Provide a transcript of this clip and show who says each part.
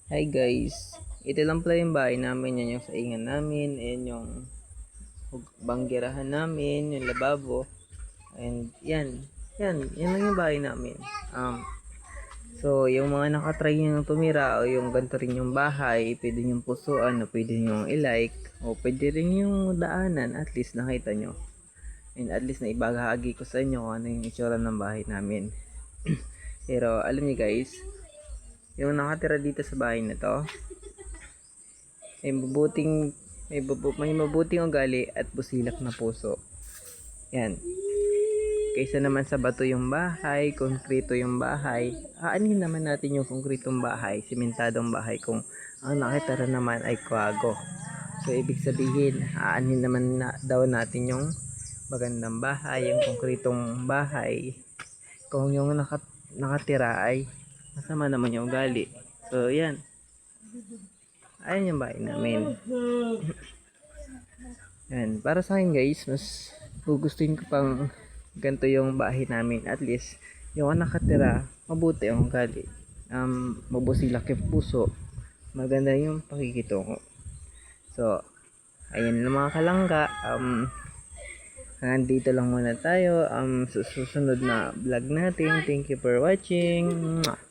Speaker 1: Hi guys, ito lang pala yung bahay namin, yan yung saingan namin, ayan yung banggerahan namin, yung lababo, and yan lang yung bahay namin. So yung mga nakatry nyo tumira o yung ganito rin yung bahay, pwede nyo pusuan o pwede nyo i-like o pwede rin yung daanan, at least nakita nyo. And at least na ibahagi ko sa inyo kung ano yung itsura ng bahay namin. Pero alam niyo guys, yung nakatira dito sa bahay na to, may mabuting may mabuting ugali at busilak na puso. Yan. Kaysa naman sa bato yung bahay, konkreto yung bahay, aanin naman natin yung konkretong bahay, simentadong bahay kung ang nakitara naman ay kwago. So ibig sabihin, aanin naman daw natin yung magandang bahay, yung konkretong bahay. Kung yung nakatira ay masama naman yung ugali. So yan. Ayan yung bahay namin. Yan, para sa akin guys, mas gugustuhin ko pang ganito yung bahay namin. At least, yung nakatira, mabuti ang ugali. Mabusilak yung puso. Maganda yung pakikitungo. So, ayan lang mga kalangga. Nandito lang muna tayo. Susunod na vlog natin. Thank you for watching. Mwah!